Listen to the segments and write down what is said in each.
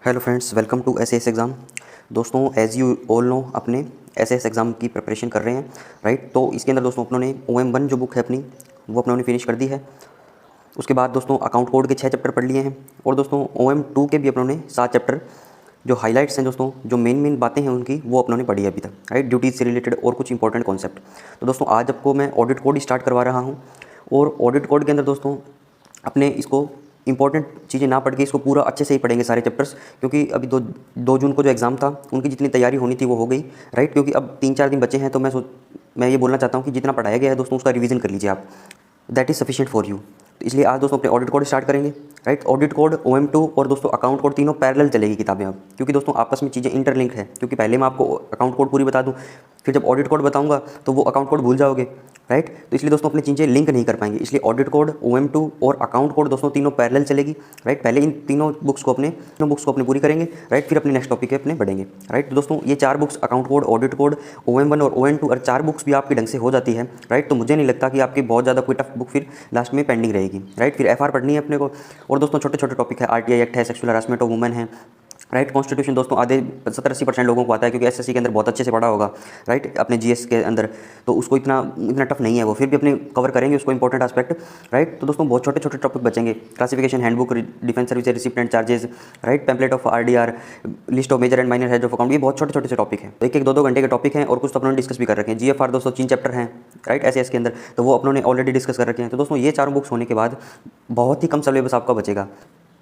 Hello friends, welcome to SAS exam. दोस्तों, as you all know, अपने SAS exam की preparation कर रहे हैं, राइट। तो इसके अंदर दोस्तों अपनों ने OM1 जो बुक है अपनी, वो अपनों ने फिनिश कर दी है। उसके बाद दोस्तों अकाउंट कोड के 6 चैप्टर पढ़ लिए हैं, और दोस्तों OM2 के भी अपनों ने 7 चैप्टर जो हाइलाइट्स हैं दोस्तों, जो मेन बातें हैं उनकी, वो अपनों ने पढ़ी है अभी तक, राइट। ड्यूटीज़ से रिलेटेड और कुछ इंपॉर्टेंट कॉन्सेप्ट। तो दोस्तों आज आपको मैं ऑडिट कोड स्टार्ट करवा रहा हूँ, और ऑडिट कोड के अंदर दोस्तों अपने इसको इंपॉर्टेंट चीज़ें ना पढ़ के इसको पूरा अच्छे से ही पढ़ेंगे सारे चैप्टर्स, क्योंकि अभी 2 जून को जो एग्ज़ाम था उनकी जितनी तैयारी होनी थी वो हो गई, राइट। क्योंकि अब 3-4 दिन बचे हैं, तो मैं ये बोलना चाहता हूँ कि जितना पढ़ाया गया है दोस्तों उसका रिवीजन कर लीजिए आप, that is sufficient for you. तो इसलिए आज दोस्तों अपने ऑडिट कोड स्टार्ट करेंगे, राइट। ऑडिट कोड, OM2 और दोस्तों अकाउंट कोड तीनों पैरेलल चलेगी किताबें अब, क्योंकि दोस्तों आपस में चीज़ें इंटरलिंक्ड है। क्योंकि पहले मैं आपको अकाउंट कोड पूरी बता दूँ, फिर जब ऑडिट कोड बताऊंगा तो वो अकाउंट कोड भूल जाओगे, राइट। तो इसलिए दोस्तों अपनी चीज़ें लिंक नहीं कर पाएंगे, इसलिए ऑडिट कोड, OM2 और अकाउंट कोड दोस्तों तीनों पैरेलल चलेगी, राइट। पहले इन तीनों बुक्स को अपने पूरी करेंगे, राइट। फिर अपने नेक्स्ट टॉपिक पे अपने बढ़ेंगे, राइट। तो दोस्तों ये 4 books, account code, audit code, OM1 और OM2, और 4 बुक्स भी आपकी ढंग से हो जाती है, राइट। तो मुझे नहीं लगता कि आपकी बहुत ज़्यादा कोई टफ बुक फिर लास्ट में पेंडिंग रहेगी, राइट। फिर FR पढ़नी है अपने को, और दोस्तों छोटे छोटे टॉपिक है, RTI एक्ट है, सेक्सुअल हरासमेंट ऑफ वुमेन है, राइट। कॉन्स्टिट्यूशन दोस्तों आधे 70-80% लोगों को आता है, क्योंकि SSC के अंदर बहुत अच्छे से पढ़ा होगा, राइट, अपने GS के अंदर। तो उसको इतना टफ नहीं है वो, फिर भी अपने कवर करेंगे उसको, इंपॉर्टेंट एस्पेक्ट, राइट। तो दोस्तों बहुत छोटे छोटे टॉपिक बचेंगे, classification, handbook, defence service, receipt and charges, right, template of RDR, list of major and minor head of account. ये बहुत छोटे छोटे से टॉपिक हैं, तो 1-2 घंटे के टॉपिक हैं, और कुछ तो अपनों ने डिस्कस भी कर रखे हैं। GFR दोस्तों 3 चैप्टर हैं, राइट, SAS के अंदर, तो वो अपनों ने ऑलरेडी डिस्कस कर रखे हैं। तो दोस्तों ये 4 बुक्स होने के बाद बहुत ही कम सिलेबस आपका बचेगा।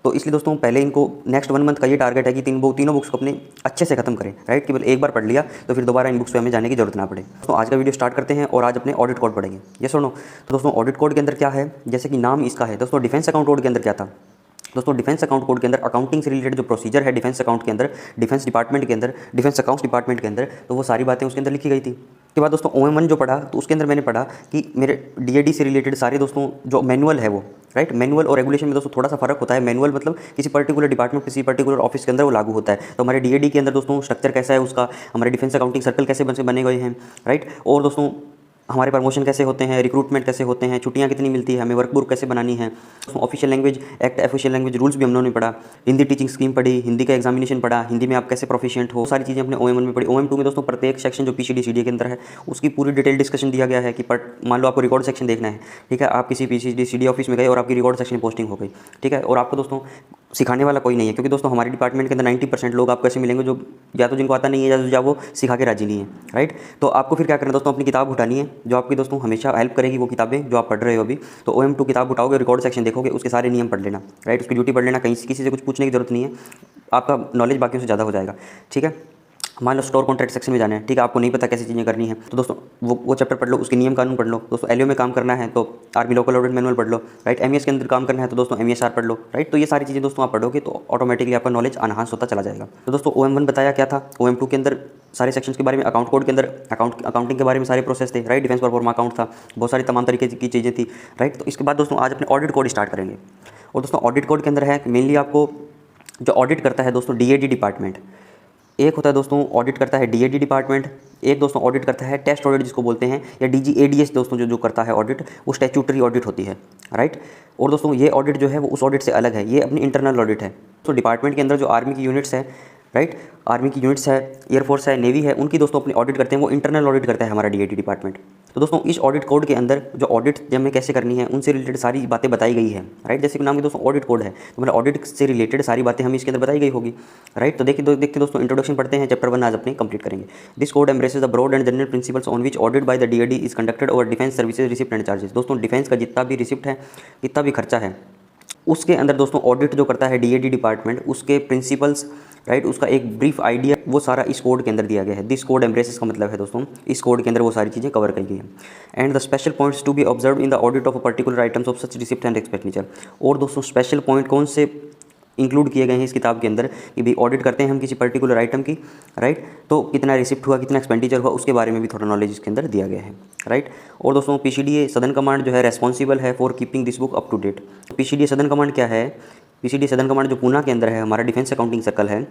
तो इसलिए दोस्तों पहले इनको नेक्स्ट 1 मंथ का ये टारगेट है कि तीनों बुक्स को अपने अच्छे से खत्म करें, राइट। केवल एक बार पढ़ लिया तो फिर दोबारा इन बुक्स पे हमें जाने की जरूरत ना पड़े। तो आज का वीडियो स्टार्ट करते हैं, और आज अपने ऑडिट कोड पढ़ेंगे, ये सुनो। तो दोस्तों ऑडिट कोड के अंदर क्या है, जैसे कि नाम इसका है दोस्तों, डिफेंस अकाउंट कोड के अंदर क्या था दोस्तों, डिफेंस अकाउंट कोड के अंदर अकाउंटिंग से रिलेटेड जो प्रोसीजर है डिफेंस अकाउंट के अंदर, डिफेंस डिपार्टमेंट के अंदर, डिफेंस अकाउंट्स डिपार्टमेंट के अंदर, तो वो सारी बातें उसके अंदर लिखी गई थी। उसके बाद दोस्तों OM1 जो पढ़ा, तो उसके अंदर मैंने पढ़ा कि मेरे DAD से रिलेटेड सारे दोस्तों जो मैनुअल है वो, राइट। मैनुअल और रेगुलेशन में दोस्तों थोड़ा सा फर्क होता है। मैनुअल मतलब किसी पर्टिकुलर डिपार्टमेंट, किसी पर्टिकुलर ऑफिस के अंदर वो लागू होता है। तो हमारे DAD के अंदर दोस्तों स्ट्रक्चर कैसा है उसका, हमारे डिफेंस अकाउंटिंग सर्कल कैसे बने गए हैं, राइट। और दोस्तों हमारे प्रमोशन कैसे होते हैं, रिक्रूटमेंट कैसे होते हैं, छुट्टियां कितनी मिलती है, हमें वर्कबुक कैसे बनानी है, official language act, official language rules भी हम लोगों ने पढ़ा, हिंदी टीचिंग स्कीम पढ़ी, हिंदी का एग्जामिनेशन पढ़ा, हिंदी में आप कैसे प्रोफिशिएंट हो, सारी चीज़ें अपने OM1 में पढ़ी। OM2 में दोस्तों प्रत्येक सेक्शन जो PCD CDA के अंदर है उसकी पूरी डिटेल डिस्कशन दिया गया है कि मान लो आपको रिकॉर्ड सेक्शन देखना है, ठीक है, आप किसी PCD CDA ऑफिस में गए और आपकी रिकॉर्ड सेक्शन पोस्टिंग हो गई, ठीक है, और आपको दोस्तों सिखाने वाला कोई नहीं है, क्योंकि दोस्तों हमारे डिपार्टमेंट के अंदर 90% लोग आपको ऐसे मिलेंगे जो या तो जिनको आता नहीं है या वो सिखा के राजी नहीं है, राइट। तो आपको फिर क्या करना है दोस्तों, अपनी किताब उठानी है जो आपकी दोस्तों हमेशा हेल्प करेगी, वो किताबें जो आप पढ़ रहे हो अभी। तो OM2 किताब उठाओगे, रिकॉर्ड सेक्शन देखोगे, उसके सारे नियम पढ़ लेना, राइट, उसकी ड्यूटी पढ़ लेना, कहीं किसी से कुछ पूछने की जरूरत नहीं है, आपका नॉलेज बाकियों से ज़्यादा हो जाएगा, ठीक है। मान लो स्टोर कॉन्ट्रैक्ट सेक्शन में जाना है, ठीक है, आपको नहीं पता कैसी चीज़ें करनी है, तो दोस्तों वो चैप्टर पढ़ लो, उसके नियम कानून पढ़ लो। दोस्तों LO में काम करना है तो आर्मी लोकल ऑडिट मैनुअल पढ़ लो, राइट। MES के अंदर काम करना है तो दोस्तों MESR पढ़ लो, राइट। तो ये सारी चीज़ें दोस्तों आप पढ़ोगे तो ऑटोमेटिकली आपका नॉलेज एनहांस होता चला जाएगा। तो दोस्तों OM1 बताया क्या था, OM2 के अंदर सारे सेक्शंस के बारे में, अकाउंट कोड के अंदर अकाउंटिंग के बारे में सारे प्रोसेस थे, राइट। डिफेंस परफॉर्मा अकाउंट था, बहुत सारी तमाम तरीके की चीज़ें थी, राइट। तो इसके बाद दोस्तों आज अपने ऑडिट कोड स्टार्ट करेंगे, और दोस्तों ऑडिट कोड के अंदर है मेनली आपको जो ऑडिट करता है दोस्तों DAD डिपार्टमेंट, एक होता है दोस्तों ऑडिट करता है DAD डिपार्टमेंट, एक दोस्तों ऑडिट करता है टेस्ट ऑडिट जिसको बोलते हैं, या DGADS दोस्तों जो करता है ऑडिट, वो स्टैट्यूटरी ऑडिट होती है, राइट। और दोस्तों ये ऑडिट जो है वो उस ऑडिट से अलग है, ये अपनी इंटरनल ऑडिट है। तो डिपार्टमेंट के अंदर जो आर्मी की यूनिट्स है, राइट, आर्मी की यूनिट्स है, एयरफोर्स है, नेवी है, उनकी दोस्तों अपनी ऑडिट करते हैं, वो इंटरनल ऑडिट करता है हमारा DAD डिपार्टमेंट। तो दोस्तों इस ऑडिट कोड के अंदर जो ऑडिट जब हमें कैसे करनी है उनसे रिलेटेड सारी बातें बताई गई है, राइट। जैसे कि नाम के दोस्तों ऑडिट कोड है, तो मतलब ऑडिट से रिलेटेड सारी बातें हमें इसके अंदर बताई गई होगी, राइट। तो देखिए दोस्तों इंट्रोडक्शन पढ़ते हैं, चैप्टर 1 आज अपने कंप्लीट करेंगे। This code embraces the broad and general principles on which audit by the DAD is conducted over defence services receipt and charges. दोस्तों डिफेंस का जितना भी रिसिप्ट है, जितना भी खर्चा है, उसके अंदर दोस्तों ऑडिट जो करता है DAD डिपार्टमेंट, उसके प्रिंसिपल्स, राइट, उसका एक ब्रीफ आइडिया वो सारा इस कोड के अंदर दिया गया है। दिस कोड एम्ब्रेसेस का मतलब है दोस्तों इस कोड के अंदर वो सारी चीज़ें कवर की गई हैं। And the special points to be observe in the audit of a particular items of such receipt and expenditure. और दोस्तों स्पेशल पॉइंट कौन से इंक्लूड किए गए हैं इस किताब के अंदर कि भाई ऑडिट करते हैं हम किसी पर्टिकुलर आइटम की, राइट, तो कितना रिसिप्ट हुआ, कितना एक्सपेंडिचर हुआ, उसके बारे में भी थोड़ा नॉलेज इसके अंदर दिया गया है, राइट। और दोस्तों PCDA सदन कमांड जो है रेस्पॉन्सिबल है for keeping this book up to date. PCDA southern command क्या है, PCDA सदन कमांड जो पूना के अंदर है, हमारा डिफेंस अकाउंटिंग सर्कल है,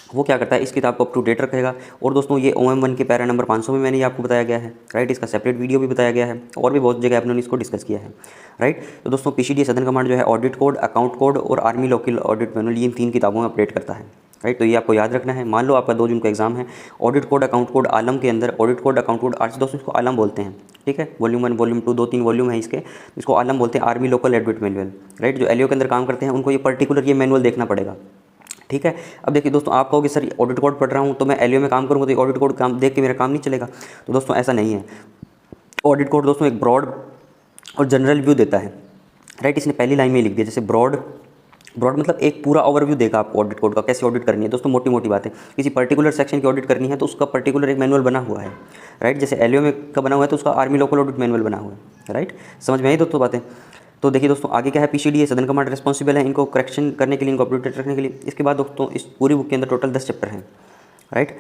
वो क्या करता है, इस किताब को अप टू डेट रखेगा। और दोस्तों ये OM1 के पैरा नंबर 500 में मैंने ये आपको बताया गया है, राइट। इसका सेपरेट वीडियो भी बताया गया है, और भी बहुत जगह आपने इसको डिस्कस किया है, राइट। तो दोस्तों PCDA सदन कमांड जो है ऑडिट कोड, अकाउंट कोड और आर्मी लोकल ऑडिट मैनुअल, ये इन 3 किताबों में अपडेट करता है, राइट। तो ये आपको याद रखना है। मान लो आपका 2 जून को एग्जाम है, ऑडिट कोड अकाउंट कोड आलम के अंदर, audit code account code arts, दोस्तों इसको आलम बोलते हैं, ठीक है। वॉल्यूम 1 वॉल्यूम 2 2-3 वॉल्यूम है इसके, इसको आलम बोलते हैं, army local admit manual, right. जो एलओ के अंदर काम करते हैं उनको ये पर्टिकुलर ये मैनुअल देखना पड़ेगा, ठीक है। अब देखिए दोस्तों, आप कहोगे सर ऑडिट कोड पढ़ रहा हूँ तो मैं एलओ में काम करूँगा तो ऑडिट कोड काम देख के मेरा काम नहीं चलेगा। तो दोस्तों ऐसा नहीं है। ऑडिट कोड दोस्तों एक ब्रॉड और जनरल व्यू देता है, राइट। इसने पहली लाइन में लिख दिया, जैसे ब्रॉड मतलब एक पूरा ओवरव्यू देगा आपको ऑडिट कोड का, कैसे ऑडिट करनी है। दोस्तों मोटी मोटी बातें, किसी पर्टिकुलर सेक्शन की ऑडिट करनी है तो उसका पर्टिकुलर एक मैनुअल बना हुआ है, राइट। जैसे एलओ में का बना हुआ है तो उसका आर्मी लोकल ऑडिट मैनुअल बना हुआ है, राइट। समझ में आई दोस्तों बातें। तो देखिए दोस्तों आगे क्या है, पीसीडीए सदन कमांड रिस्पॉन्सिबल है इनको करेक्शन करने के लिए, इनको अपडेटेड रखने के लिए। इसके बाद दोस्तों इस पूरी बुक के अंदर टोटल 10 चैप्टर हैं, राइट।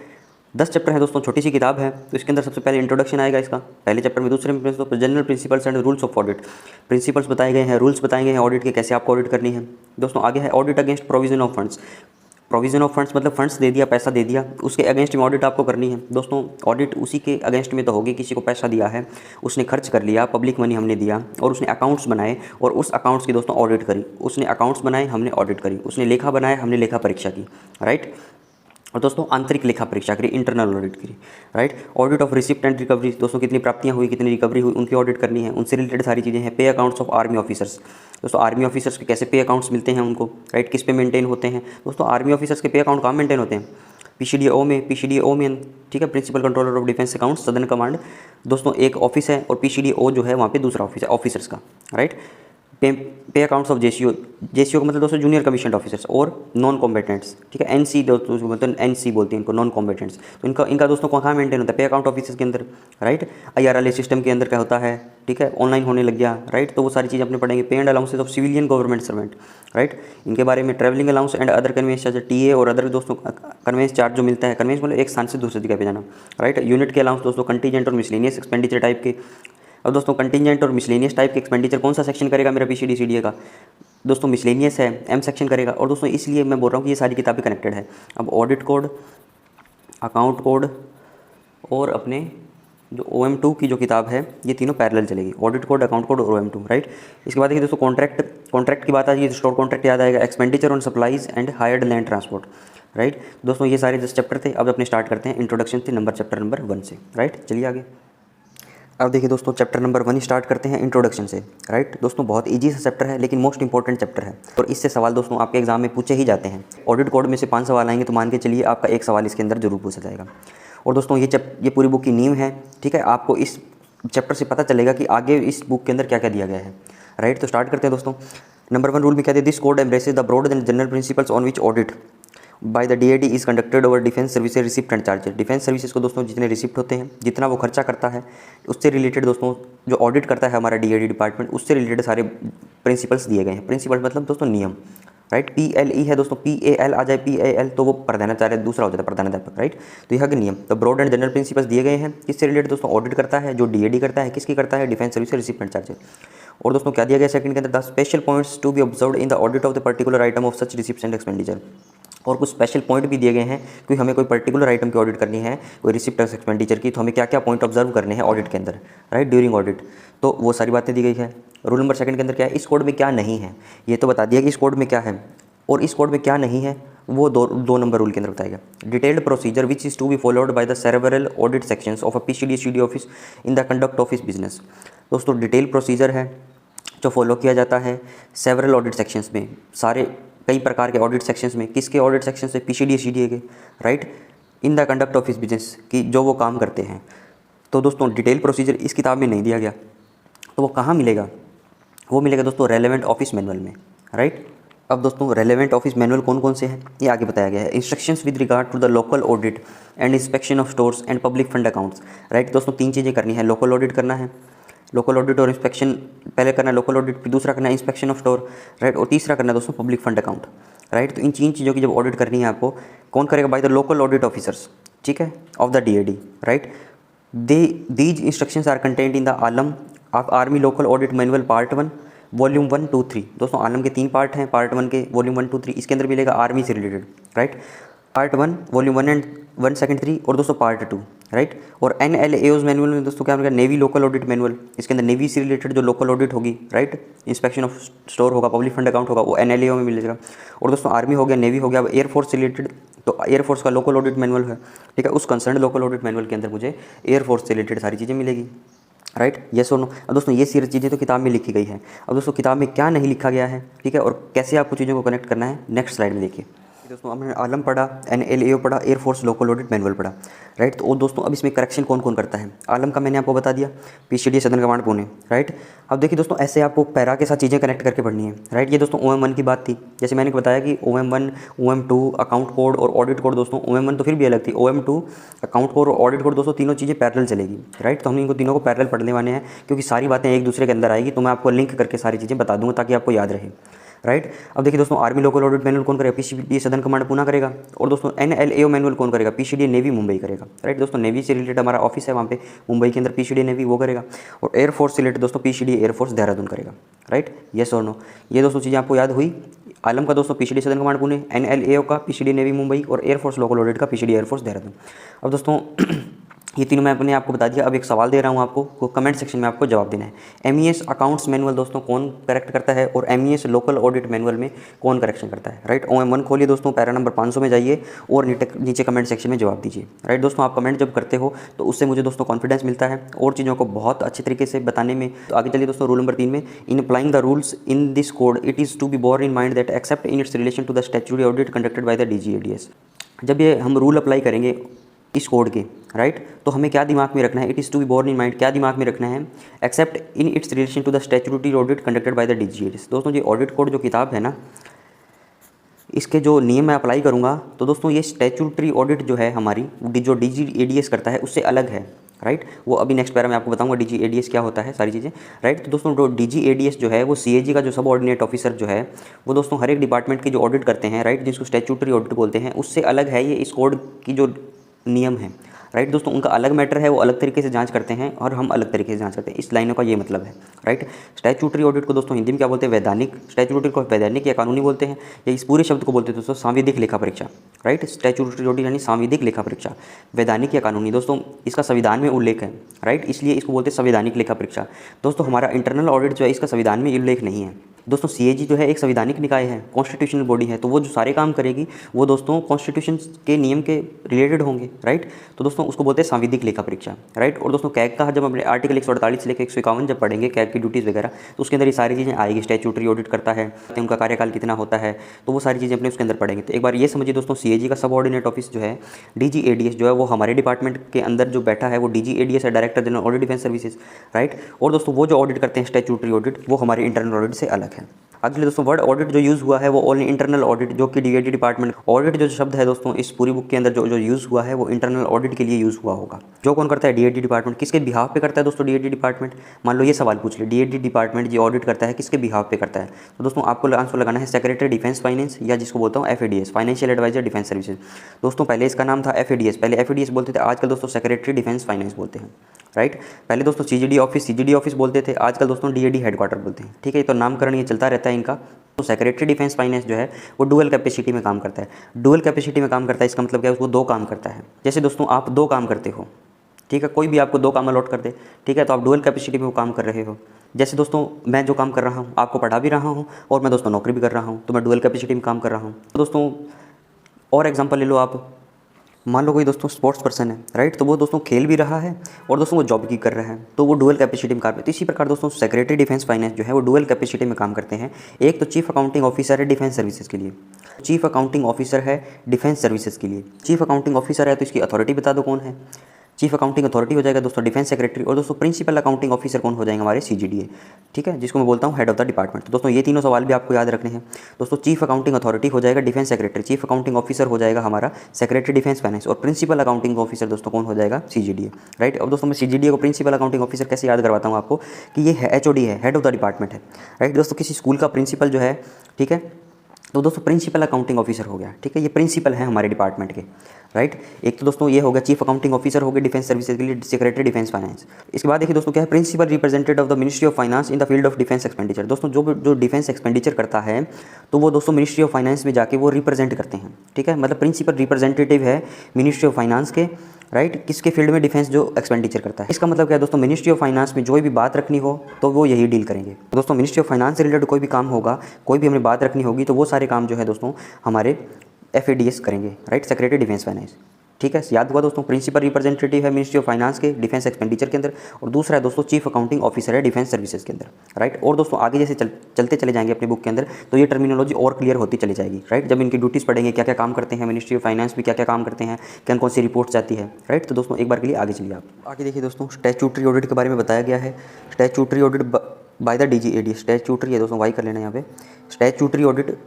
10 चैप्टर है दोस्तों, छोटी सी किताब है। तो इसके अंदर सबसे पहले इंट्रोडक्शन आएगा इसका, पहले चैप्टर में। दूसरे में तो general principles and rules of audit, principles बताए गए हैं, रूल्स बताए गए हैं ऑडिट के, कैसे आपको ऑडिट करनी है। दोस्तों आगे है audit against provision of funds. Provision of funds मतलब फंड्स दे दिया, पैसा दे दिया, उसके अगेंस्ट में ऑडिट आपको करनी है। दोस्तों ऑडिट उसी के अगेंस्ट में तो होगी, किसी को पैसा दिया है, उसने खर्च कर लिया, पब्लिक मनी हमने दिया और उसने अकाउंट्स बनाए और उस अकाउंट्स की दोस्तों ऑडिट करी। उसने अकाउंट्स बनाए, हमने ऑडिट करी। उसने लेखा बनाया, हमने लेखा परीक्षा की, राइट। और दोस्तों आंतरिक लेखा परीक्षा करी, इंटरनल ऑडिट करी, right. Audit of receipt and recovery, दोस्तों कितनी प्राप्तियां हुई, कितनी रिकवरी हुई, उनकी ऑडिट करनी है। उनसे रिलेटेड सारी चीज़ें हैं। पे अकाउंट्स ऑफ आर्मी ऑफिसर्स, दोस्तों आर्मी ऑफिसर्स के कैसे पे अकाउंट्स मिलते हैं उनको, राइट, किस पे मेंटेन होते हैं। दोस्तों आर्मी ऑफिसर्स के पे अकाउंट कहाँ मेंटेन होते हैं, पीसीडीओ में, ठीक है, principal controller of defence account southern command. दोस्तों एक ऑफिस है और पीसीडीओ जो है वहाँ पे दूसरा ऑफिस है ऑफिसर्स का, राइट। पे अकाउंट्स ऑफ जेसीओ का मतलब दोस्तों जूनियर कमीशन ऑफिसर्स और नॉन कॉम्बेटेंट्स, ठीक है। एनसी दोस्तों मतलब एनसी बोलते हैं इनको, नॉन कॉम्बेटेंट्स। तो इनका दोस्तों कहाँ मेंटेन होता है, पे अकाउंट ऑफिसर्स के अंदर, राइट। आईआरएल सिस्टम के अंदर क्या होता है, ठीक है, ऑनलाइन होने लग गया, राइट। तो वो सारी चीज़ें अपने पढ़ेंगे। Pay and allowances of civilian government servant, right, इनके बारे में। Travelling allowance and other conveyance charge, TA और अदर दोस्तों कन्वेंस चार्ज जो मिलता है, कन्वेंस मतलब एक स्थान से दूसरी जगह पे जाना, राइट। यूनिट के अलाउंस दोस्तों कंटीजेंट और मिसलेनियस एक्सपेंडिचर टाइप के। अब दोस्तों कंटीजेंट और मिसलेनियस टाइप के एक्सपेंडिचर कौन सा सेक्शन करेगा मेरा पीसीडीसीडीए का, दोस्तों मिसलेनियस है, एम सेक्शन करेगा। और दोस्तों इसलिए मैं बोल रहा हूँ कि ये सारी किताबें कनेक्टेड है। अब ऑडिट कोड, अकाउंट कोड और अपने जो OM2 की जो किताब है, ये तीनों पैरेलल चलेगी, ऑडिट कोड, अकाउंट कोड और OM2, राइट। इसके बाद देखिए दोस्तों कॉन्ट्रैक्ट की बात आ जाएगी तो स्टोर कॉन्ट्रैक्ट याद आएगा, expenditure on supplies and hired land transport, right. दोस्तों ये सारे 10 चैप्टर थे। अब अपने स्टार्ट करते हैं इंट्रोडक्शन से चैप्टर नंबर 1 से, राइट। चलिए आगे। अब देखिए दोस्तों चैप्टर नंबर 1 स्टार्ट करते हैं इंट्रोडक्शन से, राइट। दोस्तों बहुत इजी सा चैप्टर है लेकिन मोस्ट इंपॉर्टेंट चैप्टर है और इससे सवाल दोस्तों आपके एग्जाम में पूछे ही जाते हैं। ऑडिट कोड में से 5 सवाल आएंगे तो मान के चलिए आपका एक सवाल इसके अंदर जरूर पूछा जाएगा। और दोस्तों ये पूरी बुक की नींव है, ठीक है। आपको इस चैप्टर से पता चलेगा कि आगे इस बुक के अंदर क्या क्या दिया गया है, राइट। तो स्टार्ट करते हैं दोस्तों। नंबर 1 रूल में कहते हैं, this code embraces the broad and general principles on which audit by the DAD is conducted over defence services receipt and charges. Defence services को दोस्तों जितने रिसिप्ट होते हैं, जितना वो खर्चा करता है, उससे रिलेटेड दोस्तों जो ऑडिट करता है हमारा डीएडी डिपार्टमेंट, उससे रिलेटेड सारे प्रिंसिपल्स दिए गए हैं। प्रिंसिपल मतलब दोस्तों नियम, राइट। PLE है दोस्तों, PAL आ जाए, PAL तो वो प्रधानाचार्य दूसरा हो जाता है, प्रधानाध्यापक, राइट। तो यह के नियम, तो ब्रॉड एंड जनरल प्रिंसिपल्स दिए गए हैं। किससे रिलेटेड दोस्तों, ऑडिट करता है, जो डीएडी करता है, किसकी करता है, defence service receipt and charges. और दोस्तों क्या दिया गया सेकंड के अंदर, the special points to be observed in the audit of the particular item of such receipt and expenditure. और कुछ स्पेशल पॉइंट भी दिए गए हैं कि हमें कोई पर्टिकुलर आइटम की ऑडिट करनी है, कोई रिसिप्ट एक्सपेंडिचर की, तो हमें क्या क्या पॉइंट ऑब्जर्व करने हैं ऑडिट के अंदर, राइट, ड्यूरिंग ऑडिट। तो वो सारी बातें दी गई है। रूल नंबर 2 के अंदर क्या है, इस कोड में क्या नहीं है, ये तो बता दिया कि इस कोड में क्या है, और इस कोड में क्या नहीं है वो दो नंबर रूल के अंदर बताएगा। Detailed procedure which is to be followed by the several audit sections of a PCD office in the conduct of his business. दोस्तों डिटेल प्रोसीजर है जो फॉलो किया जाता है सेवरल ऑडिट सेक्शंस में, सारे कई प्रकार के ऑडिट सेक्शंस में। किसके ऑडिट सेक्शन से, पीसीडी के, right, in the conduct of his business की जो वो काम करते हैं। तो दोस्तों डिटेल प्रोसीजर इस किताब में नहीं दिया गया, तो वो कहाँ मिलेगा, वो मिलेगा दोस्तों रेलेवेंट ऑफिस मैनुअल में, राइट। अब दोस्तों रेलेवेंट ऑफिस मैनुअल कौन कौन से हैं ये आगे बताया गया है। Instructions with regard to the local audit and inspection of stores and public fund accounts, right. दोस्तों 3 चीज़ें करनी है, लोकल ऑडिट करना है, लोकल ऑडिट और इंस्पेक्शन पहले करना है, लोकल ऑडिट, फिर दूसरा करना है इंस्पेक्शन ऑफ स्टोर, राइट, और तीसरा करना है दोस्तों पब्लिक फंड अकाउंट, राइट। तो इन 3 चीज़ों की जब ऑडिट करनी है आपको, कौन करेगा, by the local audit officers, ठीक है, of the DAD, right. These instructions are content in the ALAM of army local audit manual part 1 volume 1, 2, 3। दोस्तों आलम के 3 पार्ट हैं, पार्ट 1 के वॉल्यूम 1, 2, 3, इसके अंदर मिलेगा आर्मी से related, right. Part 1 volume 1 and 1 second 3 और दोस्तों पार्ट 2, राइट। और NLAOs मैनुअल में दोस्तों क्या मिलेगा, नेवी लोकल ऑडिट मैनुअल, इसके अंदर नेवी से रिलेटेड जो लोकल ऑडिट होगी, राइट, इंस्पेक्शन ऑफ स्टोर होगा, पब्लिक फंड अकाउंट होगा, वो NLAO में मिलेगा। और दोस्तों आर्मी हो गया, नेवी हो गया, अब एयरफोर्स से रिलेटेड तो एयरफोर्स का लोकल ऑडिट मैनुअल है, ठीक है, उस कंसर्न लोकल ऑडिट मैनुअल के अंदर मुझे एयरफोर्स से रिलेटेड सारी चीज़ें मिलेगी, राइट, यस और नो। अब दोस्तों ये सारी चीज़ें तो किताब में लिखी गई है। अब दोस्तों किताब में क्या नहीं लिखा गया है, ठीक है, और कैसे आपको चीज़ों को कनेक्ट करना है, नेक्स्ट स्लाइड में देखिए। दोस्तों हमने आलम पढ़ा, NLAO पढ़ा, एयरफोर्स लोकल ऑडिट मैनुअल पढ़ा, राइट। तो दोस्तों अब इसमें करेक्शन कौन कौन करता है, आलम का मैंने आपको बता दिया, PCD southern command Pune, right. अब देखिए दोस्तों ऐसे आपको पैरा के साथ चीज़ें कनेक्ट करके पढ़नी है, राइट। ये दोस्तों OM1 की बात थी, जैसे मैंने बताया कि OM1, OM2 अकाउंट कोड और ऑडिट कोड, दोस्तों OM1 तो फिर भी अलग थी, OM2 अकाउंट कोड और ऑडिट कोड दोस्तों तीनों चीज़ें पैरेलल चलेगी, राइट। तो हम इनको तीनों को पैरेलल पढ़ने वाले हैं, क्योंकि सारी बातें एक दूसरे के अंदर आएगी, तो मैं आपको लिंक करके सारी चीज़ें बता दूंगा ताकि आपको याद रहे, राइट। अब देखिए दोस्तों आर्मी लोकल ऑडिट मैनुअल कौन करेगा, PCD सदर्न कमांड पुणे करेगा, और दोस्तों NLAO मैनुअल कौन करेगा, PCD नेवी मुंबई करेगा, राइट। दोस्तों नेवी से रिलेटेड हमारा ऑफिस है वहाँ पे मुंबई के अंदर, PCD नेवी वो करेगा, और एयरफोर्स से रिलेटेड दोस्तों PCD एयरफोर्स देहरादून करेगा, राइट, यस और नो। ये दोस्तों चीज़ें आपको याद हुई। आलम का दोस्तों PCD southern command Pune, NLAO का PCD नेवी मुंबई, और एयरफोर्स लोकल ऑडिट का PCD एयरफोर्स देहरादून। अब दोस्तों ये तीनों मैं अपने आपको बता दिया। अब एक सवाल दे रहा हूँ आपको, वो कमेंट सेक्शन में आपको जवाब देना है। MES अकाउंट्स मैनुअल दोस्तों कौन करेक्ट करता है, और MES लोकल ऑडिट मैनुअल में कौन करेक्शन करता है, राइट। OM1 खोलिए दोस्तों, पैरा नंबर 500 में जाइए और नीचे कमेंट सेक्शन में जवाब दीजिए, राइट। दोस्तों आप कमेंट जब करते हो तो उससे मुझे दोस्तों कॉन्फिडेंस मिलता है और चीज़ों को बहुत अच्छे तरीके से बताने में। तो आगे चलिए दोस्तों, रूल नंबर 3 में, in applying the rules in this code it is to be bore in mind that except in its relation to the statutory audit conducted by the DGADS। जब ये हम रूल अप्लाई करेंगे इस code के, right, तो हमें क्या दिमाग में रखना है, it is to be borne in mind, क्या दिमाग में रखना है, except in its relation to the statutory audit conducted by the DGADS। दोस्तों ये ऑडिट कोड जो किताब है ना, इसके जो नियम मैं अप्लाई करूँगा, तो दोस्तों ये स्टैट्यूटरी ऑडिट जो है हमारी, जो DGADS करता है उससे अलग है, राइट। वो अभी नेक्स्ट पैरा में आपको बताऊंगा DGADS क्या होता है, सारी चीज़ें, राइट। तो दोस्तों जो DGADS जो है वो CAG का जो सब ऑर्डिनेट ऑफिसर जो है वो दोस्तों हर एक डिपार्टमेंट की जो ऑडिट करते हैं, राइट, जिसको स्टैट्यूटरी ऑडिट बोलते हैं, उससे अलग है ये इस कोड की जो नियम है, राइट। दोस्तों उनका अलग मैटर है, वो अलग तरीके से जांच करते हैं और हम अलग तरीके से जांच करते हैं, इस लाइनों का ये मतलब है, राइट। स्टैट्यूटरी ऑडिट को दोस्तों हिंदी में क्या बोलते हैं, वैधानिक, स्टैट्यूटरी को वैधानिक या कानूनी बोलते हैं, या इस पूरे शब्द को बोलते हैं दोस्तों सांविधिक लेखा परीक्षा, राइट। स्टैट्यूटरी ऑडिट यानी सांविधिक लेखा परीक्षा, वैधानिक या कानूनी, दोस्तों इसका संविधान में उल्लेख है, राइट, इसलिए इसको बोलते हैं संवैधानिक लेखा परीक्षा। दोस्तों हमारा इंटरनल ऑडिट जो है इसका संविधान में उल्लेख नहीं है। दोस्तों CAG जो है एक संवैधानिक निकाय है, कॉन्स्टिट्यूशनल बॉडी है, तो वो जो सारे काम करेगी वो दोस्तों कॉन्स्टिट्यूशन के नियम के रिलेटेड होंगे, राइट। तो दोस्तों उसको बोलते हैं सांविधिक लेखा परीक्षा, राइट। और दोस्तों कैग का जब अपने आर्टिकल 148 से लेकर 151 जब पढ़ेंगे कैग की ड्यूटीज़ वगैरह, तो उसके अंदर ये सारी चीज़ें आएगी, स्टैट्यूटरी ऑडिट करता है, उनका कार्यकाल कितना होता है, तो वो सारी चीज़ें अपने उसके अंदर पढ़ेंगे। तो एक बार ये समझिए दोस्तों, CAG का सब ऑर्डिनेट ऑफिस जो है DGADS जो है वो हमारे डिपार्टमेंट के अंदर जो बैठा है वो DGADS है, director general audit defence services, right. और दोस्तों वो जो ऑडिट करते हैं स्टैट्यूटरी ऑडिट वो हमारे इंटरनल ऑडिट से अलग है। अगले दोस्तों वर्ड ऑडिट जो यूज़ हुआ है वो ओनली इंटरनल ऑडिट, जो कि DAD डिपार्टमेंट ऑडिट जो शब्द है दोस्तों इस पूरी बुक के अंदर जो यूज़ हुआ है वो इंटरनल ऑडिट के लिए यूज़ हुआ होगा। जो कौन करता है, DAD डिपार्टमेंट। किसके बिहाफ पे करता है दोस्तों DAD डिपार्टमेंट, मान लो ये सवाल पूछ ले, DAD डिपार्टमेंट जो ऑडिट करता है किसके बिहाफ पे करता है, तो दोस्तों आपको आंसर लगाना है सेक्रेटरी डिफेंस फाइनेंस, या जिसको बोलता हूँ FADS, financial adviser defence services. दोस्तों पहले इसका नाम था FADS, पहले FADS बोलते थे, आजकल दोस्तों सेक्रेटरी डिफेंस फाइनेंस बोलते हैं, राइट। पहले दोस्तों CGD ऑफिस बोलते थे, आजकल दोस्तों DAD हेडक्वार्टर बोलते हैं, ठीक है। तो नामकरण ये चलता रहता है इनका। तो सेक्रेटरी डिफेंस फाइनेंस जो है वो डुअल कैपेसिटी में काम करता है। डुअल कैपेसिटी में काम करता है इसका मतलब क्या है, उसको दो काम करता है। जैसे दोस्तों आप दो काम करते हो, ठीक है, कोई भी आपको दो काम अलॉट कर दे, ठीक है, तो आप डुअल कैपेसिटी में वो काम कर रहे हो। जैसे दोस्तों मैं जो काम कर रहा हूँ आपको पढ़ा भी रहा हूँ और मैं दोस्तों नौकरी भी कर रहा हूँ, तो मैं डुअल कैपेसिटी में काम कर रहा हूँ। तो दोस्तों और एग्जांपल ले लो आप, मान लो कोई दोस्तों स्पोर्ट्स पर्सन है, राइट, तो वो दोस्तों खेल भी रहा है और दोस्तों वो जॉब भी कर रहा है, तो वो डुअल कैपेसिटी में काम करते हैं। इसी प्रकार दोस्तों सेक्रेटरी डिफेंस फाइनेंस जो है वो डुअल कैपेसिटी में काम करते हैं। एक तो चीफ अकाउंटिंग ऑफिसर है डिफेंस सर्विसेज के लिए, चीफ अकाउंटिंग ऑफिसर है डिफेंस सर्विसेज के लिए। चीफ अकाउंटिंग ऑफिसर है तो इसकी अथॉरिटी बता दो कौन है, चीफ अकाउंटिंग अथॉरिटी हो जाएगा दोस्तों डिफेंस सेक्रेटरी। और दोस्तों प्रिंसिपल अकाउंटिंग ऑफिसर कौन हो जाएंगे, हमारे CGDA, ठीक है, जिसको मैं बोलता हूँ हेड ऑफ द डिपार्टमेंट। तो दोस्तों ये तीनों सवाल भी आपको याद रखने हैं। दोस्तों चीफ अकाउंटिंग अथॉरिटी हो जाएगा defence secretary, chief accounting officer हो जाएगा हमारा सेक्रेटरी डिफेंस फाइनेंस, और प्रिंसिपल अकाउंटिंग ऑफिसर दोस्तों कौन हो जाएगा, CGDA, राइट। अब दोस्तों मैं CGDA को प्रिंसिपल अकाउंटिंग ऑफिसर कैसे याद करवाता हूँ आपको, कि ये HOD है, हेड ऑफ द डिपार्टमेंट है, राइट। दोस्तों किसी स्कूल का प्रिंसिपल जो है, ठीक है, तो दोस्तों प्रिंसिपल अकाउंटिंग ऑफिसर हो गया, ठीक है, ये प्रिंसिपल है हमारे डिपार्टमेंट के, राइट। एक तो दोस्तों ये हो गया चीफ अकाउंटिंग ऑफिसर हो गए डिफेंस सर्विसेज के लिए सेक्रेटरी डिफेंस फाइनेंस। इसके बाद देखिए दोस्तों क्या है, principal representative of the ministry of finance in the field of defence expenditure. दोस्तों जो डिफेंस एक्सपेंडिचर करता है तो वो दोस्तों मिनिस्ट्री ऑफ फाइनेंस में जाके वो रिप्रेजेंट करते हैं, ठीक है, मतलब प्रिंसिपल रिप्रेजेंटेटिव है मिनिस्ट्री ऑफ फाइनेंस के, राइट, किसके फील्ड में, डिफेंस जो एक्सपेंडिचर करता है। इसका मतलब क्या है दोस्तों, मिनिस्ट्री ऑफ फाइनेंस में जो भी बात रखनी हो तो वो यही डील करेंगे। दोस्तों मिनिस्ट्री ऑफ फाइनेंस से रिलेटेड कोई भी काम होगा, कोई भी हमें बात रखनी होगी, तो वो सारे काम जो है दोस्तों हमारे FADS करेंगे, राइट, सेक्रेटरी डिफेंस फाइनेंस। ठीक है, याद हुआ दोस्तों, प्रिंसिपल रिप्रेजेंटेटिव है मिनिस्ट्री ऑफ फाइनेंस के डिफेंस एक्सपेंडिचर के अंदर, और दूसरा है दोस्तों चीफ अकाउंटिंग ऑफिसर है डिफेंस सर्विसेज के अंदर, राइट। और दोस्तों आगे जैसे चलते चले जाएंगे अपनी बुक के अंदर तो ये टर्मिनोलॉजी और क्लियर होती चली जाएगी, राइट। जब इनकी ड्यूटीज़ पढ़ेंगे, क्या क्या काम करते हैं, मिनिस्ट्री ऑफ फाइनेंस भी क्या क्या काम करते हैं, कौन कौन सी रिपोर्ट्स जाती है, राइट। तो दोस्तों एक बार के लिए आगे चलिए आप आगे देखिए दोस्तों, स्टैट्यूटरी ऑडिट के बारे में बताया गया है। Statutory audit by the DGADS, statutory है दोस्तों, वाई कर लेना यहाँ पे। स्टैट्यूटरी ऑडिट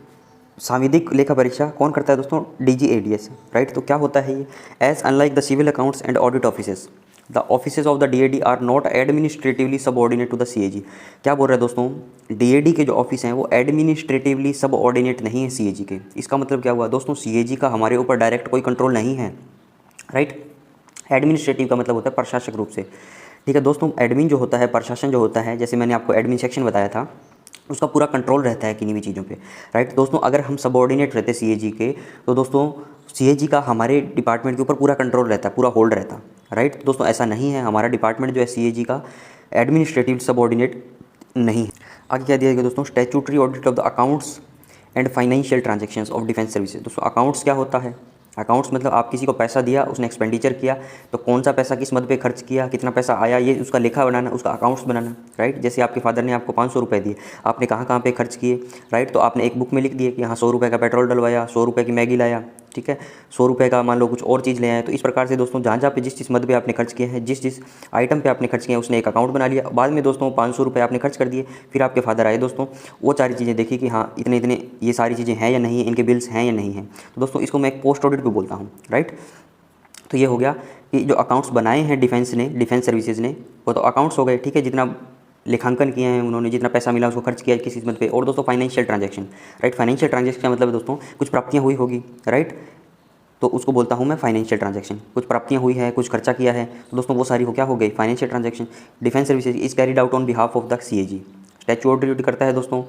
सांविधिक लेखा परीक्षा कौन करता है दोस्तों, DGADS, राइट। तो क्या होता है ये, as unlike the civil accounts and audit offices, the offices of the DAD are not administratively subordinate to the CAG। क्या बोल रहा है दोस्तों, DAD के जो ऑफिस हैं वो एडमिनिस्ट्रेटिवली सबऑर्डिनेट नहीं है CAG के। इसका मतलब क्या हुआ दोस्तों, CAG का हमारे ऊपर डायरेक्ट कोई कंट्रोल नहीं है, राइट। एडमिनिस्ट्रेटिव का मतलब होता है प्रशासक रूप से। ठीक है दोस्तों, एडमिन जो होता है, प्रशासन जो होता है, जैसे मैंने आपको एडमिन सेक्शन बताया था, उसका पूरा कंट्रोल रहता है किन्हीं भी चीज़ों पे, राइट। दोस्तों अगर हम सबऑर्डिनेट रहते CAG के तो दोस्तों CAG का हमारे डिपार्टमेंट के ऊपर पूरा कंट्रोल रहता है, पूरा होल्ड रहता है, राइट। दोस्तों ऐसा नहीं है, हमारा डिपार्टमेंट जो है CAG का एडमिनिस्ट्रेटिव सबऑर्डिनेट नहीं है। आगे क्या दिया गया दोस्तों, statutory audit of the accounts and financial transactions of defence services. दोस्तों अकाउंट्स क्या होता है, अकाउंट्स मतलब आप किसी को पैसा दिया, उसने एक्सपेंडिचर किया, तो कौन सा पैसा किस मद पे खर्च किया, कितना पैसा आया, ये उसका लेखा बनाना, उसका अकाउंट्स बनाना, राइट। जैसे आपके फादर ने आपको 500 रुपये दिए, आपने कहाँ कहाँ पे खर्च किए, राइट। तो आपने एक बुक में लिख दिए कि हाँ 100 रुपये का पेट्रोल डलवाया, 100 रुपये की मैगी लाया, ठीक है, 100 रुपये का मान लो कुछ और चीज़ ले आए। तो इस प्रकार से दोस्तों जहाँ जहाँ पे जिस मद पे आपने खर्च किए हैं, जिस आइटम पे आपने खर्च किया है, उसने एक अकाउंट बना लिया। बाद में दोस्तों 500 रुपये आपने खर्च कर दिए, फिर आपके फादर आए दोस्तों, वो सारी चीज़ें देखी कि हाँ इतने इतने ये सारी चीज़ें हैं या नहीं, इनके बिल्स हैं या नहीं हैं। तो दोस्तों इसको मैं एक पोस्ट ऑडिट भी बोलता हूँ, राइट। तो ये हो गया कि जो अकाउंट्स बनाए हैं डिफेंस ने, डिफेंस सर्विसेज ने, वो तो अकाउंट्स हो गए, ठीक है, जितना लेखांकन किए हैं उन्होंने, जितना पैसा मिला उसको खर्च किया किसी कीमत पे। और दोस्तों financial transaction, right. Financial transaction का मतलब दोस्तों कुछ प्राप्तियाँ हुई होगी, राइट, तो उसको बोलता हूँ मैं फाइनेंशियल ट्रांजैक्शन। कुछ प्राप्तियाँ हुई है, कुछ खर्चा किया है, तो दोस्तों वो सारी हो क्या हो गई, financial transaction. Defence services is carried out on behalf of the CAG। Statutory audit करता है दोस्तों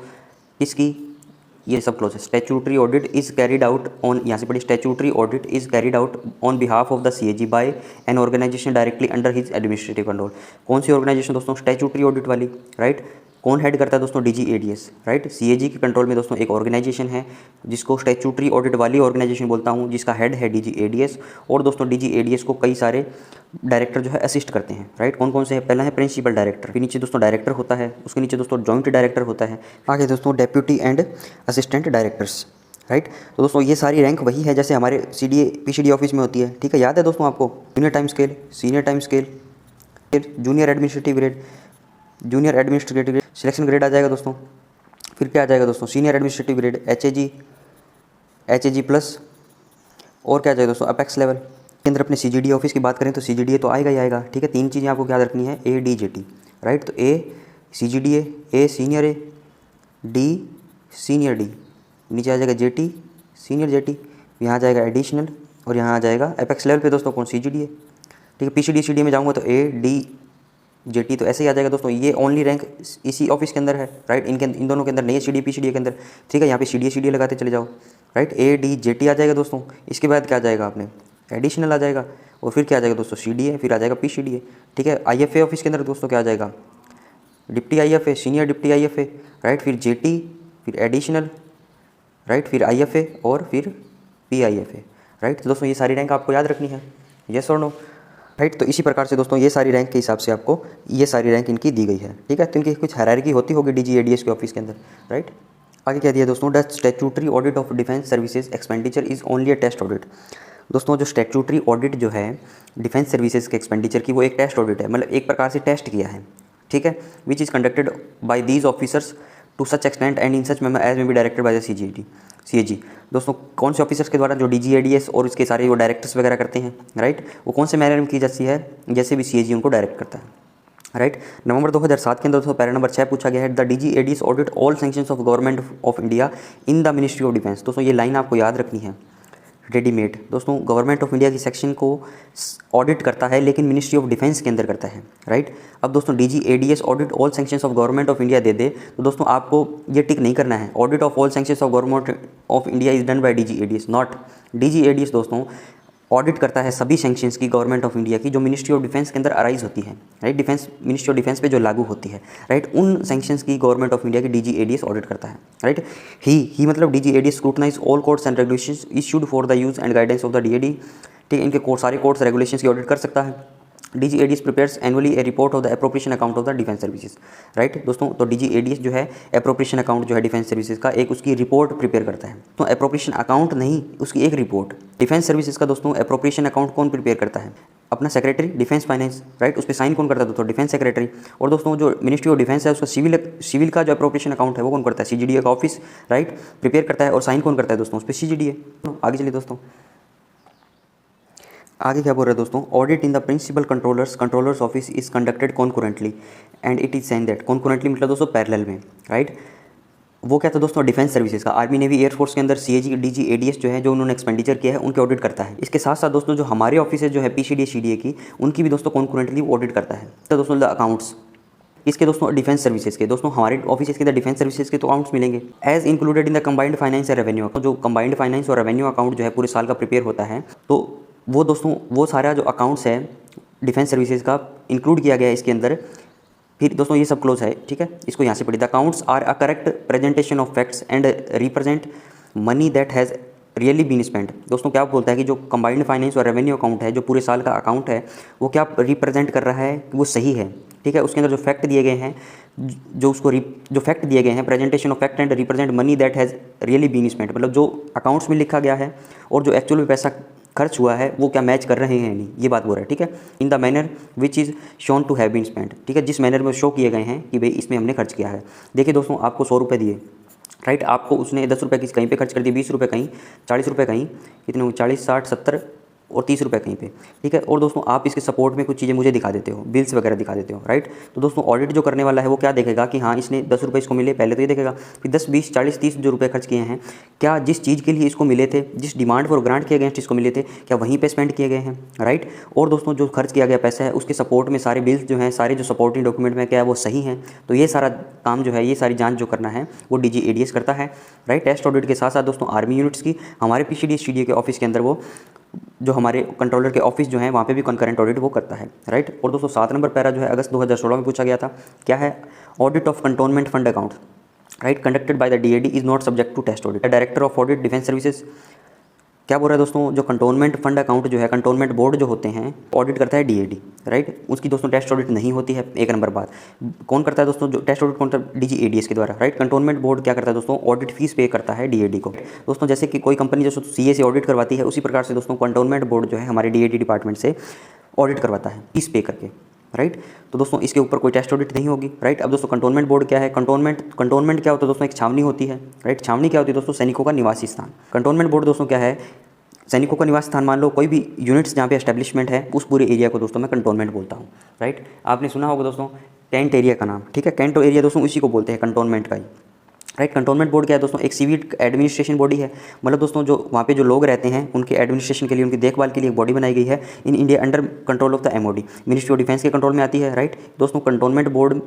इसकी, ये सब क्लोज है। Statutory audit is carried out on, यहाँ से पढ़िए, statutory audit is carried out on behalf of the CAG by an organisation directly under his administrative control. कौन सी ऑर्गेनाइजेशन दोस्तों, स्टैट्यूटरी ऑडिट वाली, राइट। कौन हेड करता है दोस्तों, DGADS, राइट। CAG के कंट्रोल में दोस्तों एक ऑर्गेनाइजेशन है जिसको स्टैट्यूटरी ऑडिट वाली ऑर्गेनाइजेशन बोलता हूँ, जिसका हेड है DGADS। और दोस्तों DGADS को कई सारे डायरेक्टर जो है असिस्ट करते हैं, राइट। कौन कौन से है, पहला है प्रिंसिपल डायरेक्टर, फिर नीचे दोस्तों डायरेक्टर होता है, उसके नीचे दोस्तों जॉइंट डायरेक्टर होता है, आगे दोस्तों deputy and assistant directors, right. तो दोस्तों ये सारी रैंक वही है जैसे हमारे CDA PCD ऑफिस में होती है, ठीक है। याद है दोस्तों आपको, junior time scale, senior time scale, junior administrative grade, junior administrative grade, selection grade आ जाएगा दोस्तों। फिर क्या आ जाएगा दोस्तों, senior administrative grade, HAG plus, और क्या आ जाएगा दोस्तों, अपेक्स लेवल के अंदर। अपने CGD ऑफिस की बात करें तो CGDA तो आएगा ही आएगा, ठीक है। 3 चीज़ें आपको याद रखनी है, ADJT, राइट। तो A CGDA, A senior A, D senior D, नीचे आ जाएगा JT सीनियर JT, यहाँ आ जाएगा एडिशनल, और यहाँ आ जाएगा अपेक्स लेवल पे दोस्तों कौन, CGDA, ठीक है। PCD CD में जाऊँगा तो ADJT, तो ऐसे ही आ जाएगा दोस्तों। ये ओनली रैंक इसी ऑफिस के अंदर है, राइट। इन दोनों के अंदर नहीं है, CD PCD के अंदर, ठीक है। यहाँ पे CDA लगाते चले जाओ, राइट। ADJT आ जाएगा दोस्तों। इसके बाद क्या आ जाएगा, आपने एडिशनल आ जाएगा, और फिर क्या आ जाएगा दोस्तों, CDA, फिर आ जाएगा PCDA, ठीक है। IFA ऑफिस के अंदर दोस्तों क्या आ जाएगा, deputy IFA, senior deputy IFA, right. फिर JT, फिर एडिशनल, राइट, फिर IFA, और फिर PIFA, राइट। तो दोस्तों ये सारी रैंक आपको याद रखनी है, यस और नो, राइट। तो इसी प्रकार से दोस्तों ये सारी रैंक के हिसाब से आपको ये सारी रैंक इनकी दी गई है, ठीक है। तो इनकी कुछ हायरार्की होती होगी DGADS के ऑफिस के अंदर, राइट। आगे क्या दिया दोस्तों, the statutory audit of defence services expenditure is only a test audit. दोस्तों जो स्टैट्यूटरी ऑडिट जो है डिफेंस सर्विसेज के एक्सपेंडिचर की, वो एक टेस्ट ऑडिट है, मतलब एक प्रकार से टेस्ट किया है, ठीक है। Which is conducted by these officers to such extent and in such manner as may be directed by the CAG। दोस्तों कौन से ऑफिसर्स के द्वारा, जो DGADS और इसके सारे वो डायरेक्टर्स वगैरह करते हैं, राइट, वो कौन से मैनर में की जाती है, जैसे भी CAG उनको डायरेक्ट करता है, राइट। नवंबर 2007 के अंदर दोस्तों पैरा नंबर 6 पूछा गया है, the DGADS audit all sanctions of government of India in the ministry of defence. दोस्तों ये लाइन आपको याद रखनी है, रेडीमेड। दोस्तों गवर्नमेंट ऑफ इंडिया की सेक्शन को ऑडिट करता है, लेकिन मिनिस्ट्री ऑफ डिफेंस के अंदर करता है, राइट। अब दोस्तों DGADS audit all sanctions of government of India दे दे तो दोस्तों आपको ये टिक नहीं करना है, audit of all sanctions of government of India is done by DGADS, not DGADS। दोस्तों ऑडिट करता है सभी सैंक्शंस की गवर्नमेंट ऑफ इंडिया की जो मिनिस्ट्री ऑफ डिफेंस के अंदर अराइज होती है, right, defence ministry of defence पे जो लागू होती है, राइट, उन सैंक्शंस की गवर्नमेंट ऑफ इंडिया की DGADS ऑडिट करता है, राइट। ही मतलब DGADS scrutinise all codes and regulations issued for the use and guidance of the DAD, ठीक है, इनके सारे कोड्स रेगुलेशंस की ऑडिट कर सकता है। DGADS prepares annually A report of the appropriation account of the defence services, right दोस्तों। तो DGADS जो है एप्रोप्रिएशन अकाउंट जो है डिफेंस सर्विसेज का एक उसकी रिपोर्ट प्रिपेयर करता है। तो एप्रोप्रिएशन अकाउंट नहीं, उसकी एक रिपोर्ट। डिफेंस सर्विसेज का दोस्तों एप्रोप्रिएशन अकाउंट कौन प्रिपेयर करता है? अपना सेक्रेटरी डिफेंस फाइनेंस, राइट, उस पर साइन कौन करता है दोस्तों? Defence secretary. और दोस्तों जो मिनिस्ट्री ऑफ डिफेंस है उसका सिविल का जो एप्रोप्रिएशन अकाउंट है वो कौन करता है? CGDA का ऑफिस, राइट, प्रिपेयर करता है। और साइन कौन करता है दोस्तों? उस पर CGDA। आगे चलिए दोस्तों, आगे क्या बोल रहे हैं दोस्तों? Audit in the principal controllers office is conducted concurrently and it is seen that, concurrently मतलब दोस्तों पैरेलल में, राइट। वो क्या था दोस्तों? डिफेंस सर्विसेज का, आर्मी नेवी एयरफोर्स के अंदर CAG DGADS जो है जो उन्होंने एक्सपेंडिचर किया है उनके ऑडिट करता है। इसके साथ साथ दोस्तों जो हमारे ऑफिस है जो है PCDA CDA की, उनकी भी दोस्तों कॉन्करेंटली ऑडिट करता है। तो दोस्तों द अकाउंट्स इसके दोस्तों डिफेंस सर्विसेज के, दोस्तों हमारे ऑफिस के अंदर डिफेंस सर्विसेज के तो अकाउंट्स मिलेंगे as included in the combined finance and revenue account. जो कंबाइंड फाइनेंस और रेवेन्यू अकाउंट जो है पूरे साल का प्रिपेयर होता है, तो वो दोस्तों वो सारा जो अकाउंट्स है डिफेंस सर्विसेज का इंक्लूड किया गया है इसके अंदर। फिर दोस्तों ये सब क्लोज है, ठीक है, इसको यहाँ से पढ़िए। The accounts are a correct presentation of facts and represent money that has really been spent. दोस्तों क्या बोलता है कि जो कंबाइंड फाइनेंस और रेवेन्यू अकाउंट है, जो पूरे साल का अकाउंट है, वो क्या रिप्रेजेंट कर रहा है कि वो सही है, ठीक है। उसके अंदर जो फैक्ट दिए गए हैं, जो फैक्ट दिए गए हैं, presentation of fact and represent money that has really been spent, मतलब जो अकाउंट्स में लिखा गया है और जो एक्चुअल में पैसा खर्च हुआ है वो क्या मैच कर रहे हैं नहीं, ये बात बोल रहा है, ठीक है। In the manner which is shown to have been spent, ठीक है, जिस मैनर में शो किए गए हैं कि भाई इसमें हमने खर्च किया है। देखिए दोस्तों आपको 100 रुपये दिए, राइट, आपको उसने 10 रुपये कहीं पे खर्च कर दिए, 20 रुपये कहीं, 40 रुपये कहीं, कितने 40 60 70 और 30 रुपये कहीं पे, ठीक है। और दोस्तों आप इसके सपोर्ट में कुछ चीज़ें मुझे दिखा देते हो, बिल्स वगैरह दिखा देते हो, राइट। तो दोस्तों ऑडिट जो करने वाला है वो क्या देखेगा कि हाँ इसने 10 रुपये इसको मिले, पहले तो ये देखेगा। फिर 10 20 40 30 जो रुपये खर्च किए हैं, क्या जिस चीज़ के लिए इसको मिले थे, जिस डिमांड फॉर ग्रांट किए गए इसको मिले थे, क्या वहीं पर स्पेंड किए गए हैं, राइट। और दोस्तों जो खर्च किया गया पैसा है उसके सपोर्ट में सारे बिल्स जो हैं, सारे जो सपोर्टिंग डॉक्यूमेंट में क्या है वो सही हैं। तो ये सारा काम जो है, ये सारी जाँच जो करना है वो DGADS करता है, राइट। टेस्ट ऑडिट के साथ साथ दोस्तों आर्मी यूनिट्स की, हमारे PCDA CDA के ऑफिस के अंदर वो जो हमारे कंट्रोलर के ऑफिस जो है वहाँ पे भी कॉन्करेंट ऑडिट वो करता है, राइट। और दोस्तों 7 नंबर पैरा जो है अगस्त 2016 में पूछा गया था, क्या है? Audit of cantonment fund account, right, conducted by the DAD is not subject to test audit. Director of audit defence services क्या बोल रहा है दोस्तों? जो कंटोनमेंट फंड अकाउंट जो है, कंटोनमेंट बोर्ड जो होते हैं ऑडिट करता है DAD, राइट। उसकी दोस्तों टेस्ट ऑडिट नहीं होती है। 1 नंबर बात, कौन करता है दोस्तों? जो टेस्ट ऑडिट कौन करता है? DGADS के द्वारा, राइट। कंटोनमेंट बोर्ड क्या करता है दोस्तों? ऑडिट फीस पे करता है DAD को। दोस्तों जैसे कि कोई कंपनी जैसे CA से ऑडिट करवाती है, उसी प्रकार से दोस्तों कंटोनमेंट बोर्ड जो है हमारे DAD डिपार्टमेंट से ऑडिट करवाता है फीस पे करके, राइट। तो दोस्तों इसके ऊपर कोई टेस्ट ऑडिट नहीं होगी, राइट। अब दोस्तों कंटोनमेंट बोर्ड क्या है? कंटोनमेंट क्या होता है दोस्तों? एक छावनी होती है, राइट। छावनी क्या होती है दोस्तों? सैनिकों का निवासी स्थान। कंटोनमेंट बोर्ड दोस्तों क्या है? सैनिकों का निवास स्थान। मान लो कोई भी यूनिट्स जहाँ पे एस्टेब्लिशमेंट है उस पूरे एरिया को दोस्तों मैं कंटोनमेंट बोलता हूँ, राइट। आपने सुना होगा दोस्तों कैंट एरिया का नाम, ठीक है। कैंट एरिया दोस्तों उसी को बोलते हैं कंटोनमेंट का ही, राइट। कंटोनमेंट बोर्ड क्या है दोस्तों? एक सिविल एडमिनिस्ट्रेशन बॉडी है। मतलब दोस्तों जो वहाँ पे जो लोग रहते हैं उनके एडमिनिस्ट्रेशन के लिए, उनकी देखभाल के लिए एक बॉडी बनाई गई है in India under control of the MOD, ministry of defence के कंट्रोल में आती है, राइट। दोस्तों कंटोनमेंट बोर्ड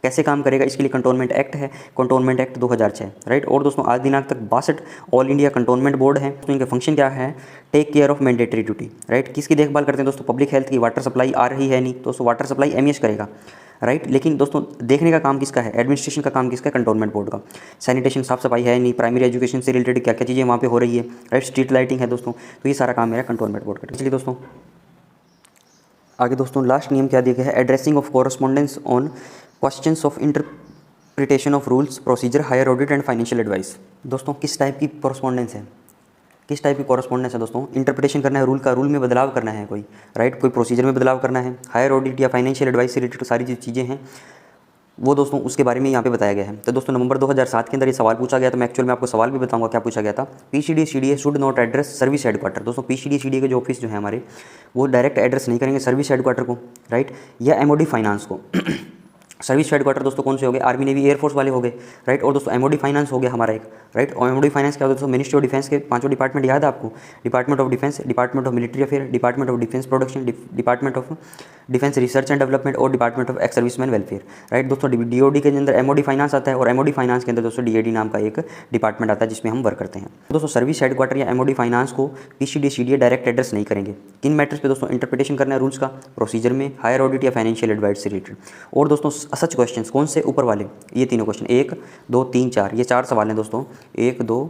कैसे काम करेगा? इसके लिए कंटोनमेंट एक्ट है, कंटोनमेंट एक्ट 2006, राइट। और दोस्तों आज दिनांक तक 62 ऑल इंडिया कंटोनमेंट बोर्ड है। तो इनके फंक्शन क्या है? Take care of mandatory duty, right. किसकी देखभाल करते हैं दोस्तों? पब्लिक हेल्थ की। वाटर सप्लाई आ रही है नहीं दोस्तों, वाटर सप्लाई MES करेगा, राइट। लेकिन दोस्तों देखने का काम किसका है? एडमिनिस्ट्रेशन का काम किसका है? कंटोनमेंट बोर्ड का। सैनिटेशन साफ सफाई है नहीं, प्राइमरी एजुकेशन से रिलेटेड क्या क्या चीज़ें वहाँ पे हो रही है, राइट। स्ट्रीट लाइटिंग है दोस्तों। तो ये सारा काम मेरा कंटोनमेंट बोर्ड का। चलिए दोस्तों आगे दोस्तों लास्ट नियम क्या दिया गया है? Addressing of correspondence on questions of interpretation of rules procedure higher audit and financial advice. दोस्तों किस टाइप की कॉरस्पॉन्डेंस है? किस टाइप की कॉरस्पॉन्डेंस है दोस्तों? इंटरप्रिटेशन करना है रूल का, रूल में बदलाव करना है कोई, राइट। कोई प्रोसीजर में बदलाव करना है, हायर ऑडिट या फाइनेंशियल एडवाइस से रिलेटेड सारी जो चीज़ें हैं वो दोस्तों उसके बारे में यहाँ पे बताया गया है। तो दोस्तों नवंबर 2007 के अंदर ये सवाल पूछा गया। तो मैं एक्चुअल में आपको सवाल भी बताऊंगा क्या पूछा गया था। PCDA CDA should not address service headquarter. दोस्तों PCDA CDA के जो ऑफिस जो है हमारे वो डायरेक्ट एड्रेस नहीं करेंगे सर्विस हेडक्वार्टर को, राइट, या MOD फाइनेंस को। सर्विस हेडक्वार्टर दोस्तों कौन से हो गए, आर्मी नेवी एयरफोर्स वाले हो गए, राइट। और दोस्तों एमओडी फाइनेंस हो गया हमारा एक, राइट। और एमओडी फाइनेंस क्या होता है दोस्तों, मिनिस्ट्री ऑफ डिफेंस के पांचों डिपार्टमेंट याद है आपको, department of defence, department of military affair, department of defence production, department of defence research and development और department of ex serviceman welfare, right. दोस्तों डीओडी के अंदर एमओडी फाइनेंस आता है और एमओडी फाइनेंस के अंदर दोस्तों डीएडी नाम का एक डिपार्टमेंट आता है जिसमें हम वर्क करते हैं। दोस्तों सर्विस हेडक्वार्टर या एमओडी फाइनेंस को पीसीडी सीडीए डायरेक्ट एड्रेस नहीं करेंगे। किन मैटर्स पे दोस्तों, इंटरप्रिटेशन करना है रूल्स का, प्रोसीजर में, हायर ऑडिट या फाइनेंशियल एडवाइस से रिलेटेड। और दोस्तों सच क्वेश्चन कौन से, ऊपर वाले ये तीनों क्वेश्चन, 1 2 3 4, ये 4 सवाल हैं दोस्तों, 1 2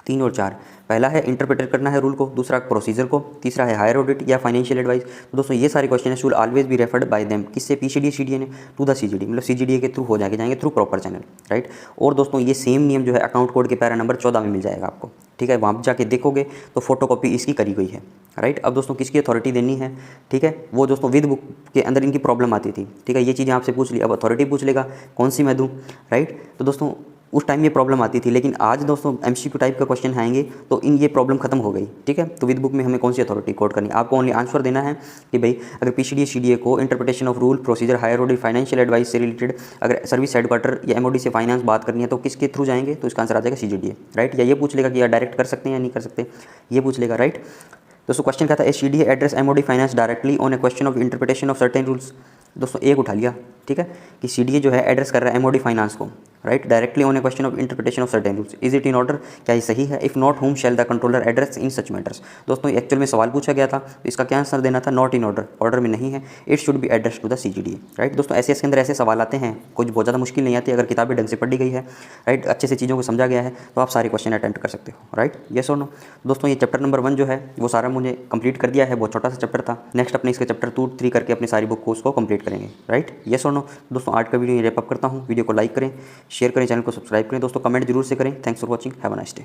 3 और 4। पहला है इंटरप्रेट करना है रूल को, दूसरा प्रोसीजर को, तीसरा है हायर ऑडिट या फाइनेंशियल एडवाइस। तो दोस्तों ये सारे question should always be referred by them, किससे, पीसीडी सीडीए ने टू द सीजीडी, मतलब सीजीडीए के थ्रू हो जाएंगे थ्रू प्रॉपर चैनल, राइट। और दोस्तों ये सेम नियम जो है अकाउंट कोड के पैरा नंबर 14 में मिल जाएगा आपको, ठीक है। वहाँ जाके देखोगे तो फोटोकॉपी इसकी करी गई है, राइट। अब दोस्तों किसकी अथॉरिटी देनी है, ठीक है, वो दोस्तों विद बुक के अंदर इनकी प्रॉब्लम आती थी, ठीक है। ये चीज़ें आपसे पूछ ली, अब अथॉरिटी पूछ लेगा कौन सी मैं दूँ, राइट। तो दोस्तों उस टाइम ये प्रॉब्लम आती थी, लेकिन आज दोस्तों एमसीक्यू टाइप का क्वेश्चन आएंगे तो इन ये प्रॉब्लम खत्म हो गई, ठीक है। तो विद बुक में हमें कौन सी अथॉरिटी कोड करनी है, आपको ओनली आंसर देना है कि भाई अगर पीसीडी सीडीए को interpretation of rule, procedure, higher audit, financial advice से रिलेटेड अगर सर्विस हेडक्वार्टर या एमओडी से फाइनेंस बात करनी है तो किसके थ्रू जाएंगे, तो इसका आंसर आ जाएगा सीजीडीए, राइट। या ये पूछ लेगा कि यार डायरेक्ट कर सकते हैं या नहीं कर सकते, ये पूछ लेगा, राइट। दोस्तों क्वेश्चन क्या था, a CDA address MOD finance directly on a question of interpretation of certain rules. दोस्तों एक उठा लिया, ठीक है, कि सीडीए जो है एड्रेस कर रहा है एमओडी फाइनेंस को, right, directly on a question of interpretation of certain rules. Is it in order, क्या ये सही है, if not whom shall the controller address in such matters. दोस्तों एक्चुअल में सवाल पूछा गया था तो इसका क्या आंसर देना था, नॉट इन ऑर्डर, ऑर्डर में नहीं है, it should be address to the CGDA, right. दोस्तों एसएस के अंदर ऐसे सवाल आते हैं, कुछ बहुत ज़्यादा मुश्किल नहीं आती, अगर किताबें ढंग से पढ़ी गई है, राइट, अच्छे से चीज़ों को समझा गया है तो आप सारे क्वेश्चन अटेम्प्ट कर सकते हो, राइट, यस और नो। दोस्तों ये चैप्टर नंबर 1 जो है वो सारा मुझे कंप्लीट कर दिया है, बहुत छोटा सा चैप्टर था। नेक्स्ट अपने इसके चैप्टर 2 3 करके अपनी सारी बुक को उसको कंप्लीट करेंगे, राइट, यस और नो। दोस्तों आज का वीडियो रैप अप करता हूँ, वीडियो को लाइक करें, शेयर करें, चैनल को सब्सक्राइब करें, दोस्तों कमेंट जरूर से करें। Thanks for watching, have a nice day.